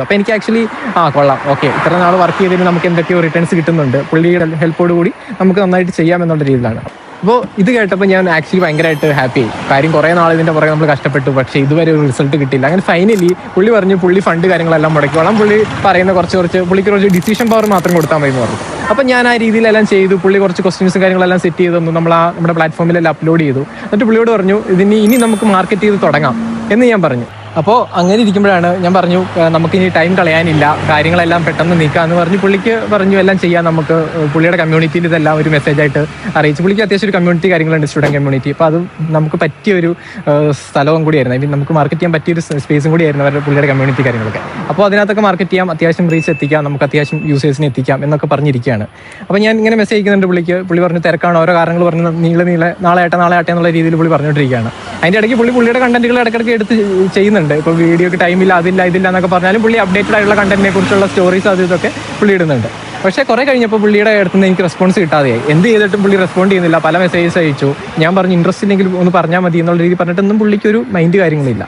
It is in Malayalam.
അപ്പോൾ എനിക്ക് ആക്ച്വലി കൊള്ളാം, ഓക്കെ, ഇത്ര നാൾ വർക്ക് ചെയ്തതിന് നമുക്ക് എന്തൊക്കെയോ റിട്ടേൺസ് കിട്ടുന്നുണ്ട്, പുള്ളിയുടെ ഹെൽപ്പോട് കൂടി നമുക്ക് നന്നായിട്ട് ചെയ്യാമെന്നുള്ള രീതിയിലാണ്. അപ്പോൾ ഇത് കേട്ടപ്പോൾ ഞാൻ ആക്ച്വലി ഭയങ്കരമായിട്ട് ഹാപ്പി ആയി. കാര്യം കുറേ നാൾ ഇതിൻ്റെ പുറകെ നമ്മൾ കഷ്ടപ്പെട്ടു, പക്ഷേ ഇതുവരെ ഒരു റിസൾട്ട് കിട്ടില്ല. അങ്ങനെ ഫൈനലി പുള്ളി പറഞ്ഞു പുള്ളി ഫണ്ട് കാര്യങ്ങളെല്ലാം മുടക്കിക്കോളാം, പുള്ളി പറയുന്ന പുള്ളിക്ക് കുറച്ച് ഡിസിഷൻ പവർ മാത്രം കൊടുത്താൽ മതി എന്ന് പറഞ്ഞു. അപ്പം ഞാൻ ആ രീതിയിലെല്ലാം ചെയ്തു. പുള്ളി കുറച്ച് ക്വസ്റ്റ്യൻസും കാര്യങ്ങളെല്ലാം സെറ്റ് ചെയ്ത് തന്നു. നമ്മുടെ പ്ലാറ്റ്ഫോമിലെല്ലാം അപ്ലോഡ് ചെയ്തു. എന്നിട്ട് പുള്ളിയോട് പറഞ്ഞു ഇനി നമുക്ക് മാർക്കറ്റ് ചെയ്ത് തുടങ്ങാം എന്ന് ഞാൻ പറഞ്ഞു. അപ്പോൾ അങ്ങനെ ഇരിക്കുമ്പോഴാണ് ഞാൻ പറഞ്ഞു നമുക്കിനി ടൈം കളയാനില്ല, കാര്യങ്ങളെല്ലാം പെട്ടെന്ന് നീക്കാമെന്ന് പറഞ്ഞ് പുള്ളിക്ക് പറഞ്ഞു എല്ലാം ചെയ്യാം നമുക്ക്. പുള്ളിയുടെ കമ്മ്യൂണിറ്റിയിൽ ഇതെല്ലാം ഒരു മെസ്സേജായിട്ട് അറിയിച്ചു. പുള്ളിക്ക് അത്യാവശ്യം ഒരു കമ്മ്യൂണിറ്റി കാര്യങ്ങളുണ്ട്, സ്റ്റുഡൻറ്റ് കമ്മ്യൂണിറ്റി. അപ്പോൾ അത് നമുക്ക് പറ്റിയൊരു സ്ഥലവും കൂടിയായിരുന്നു. ഐ മീൻ നമുക്ക് മാർക്കറ്റ് ചെയ്യാൻ പറ്റിയൊരു സ്പേസും കൂടിയായിരുന്നു അവരുടെ പുള്ളിയുടെ കമ്മ്യൂണിറ്റി കാര്യങ്ങളൊക്കെ. അപ്പോൾ അതിനകത്തൊക്കെ മാർക്കറ്റ് ചെയ്യാം, അത്യാവശ്യം റീച്ച് എത്തിക്കാം, നമുക്ക് അത്യാവശ്യം യൂസേഴ്സിനെ എത്തിക്കാം എന്നൊക്കെ പറഞ്ഞിരിക്കുകയാണ്. അപ്പോൾ ഞാൻ ഇങ്ങനെ മെസ്സേജ് അയക്കുന്നുണ്ട് പുള്ളിക്ക്. പുള്ളി പറഞ്ഞു തിരക്കാണ്, ഓരോ കാരണങ്ങൾ പറഞ്ഞ് നാളെ ആട്ടെ എന്നുള്ള രീതിയിൽ പുള്ളി പറഞ്ഞുകൊണ്ടിരിക്കുകയാണ്. അതിൻ്റെ ഇടയ്ക്ക് പുള്ളിയുടെ കണ്ടന്റുകൾ ഇടയ്ക്കിടയ്ക്ക് എടുത്ത് ചെയ്യുന്നുണ്ട്. ഇപ്പോൾ വീഡിയോക്ക് ടൈമില്ല, ഇതില്ല എന്നൊക്കെ പറഞ്ഞാലും പുള്ളി അപ്ഡേറ്റഡ് ആയിട്ടുള്ള കണ്ടന്റിനെ കുറിച്ചുള്ള സ്റ്റോറീസ് ഇതൊക്കെ പുള്ളി ഇടുന്നുണ്ട്. പക്ഷേ കുറേ കഴിഞ്ഞപ്പോൾ പുള്ളിയുടെ അടുത്ത് നിന്ന് എനിക്ക് റെസ്പോൺസ് കിട്ടാതെയായി. എന്ത് ചെയ്തിട്ടും പുള്ളി റെസ്പോണ്ട് ചെയ്യുന്നില്ല. പല മെസ്സേജസ് അയച്ചു. ഞാൻ പറഞ്ഞു ഇൻട്രസ്റ്റ് ഇല്ലെങ്കിൽ ഒന്ന് പറഞ്ഞാൽ മതി എന്നുള്ള രീതി പറഞ്ഞിട്ടൊന്നും പുള്ളിക്കൊരു മൈൻഡ് കാര്യങ്ങളില്ല.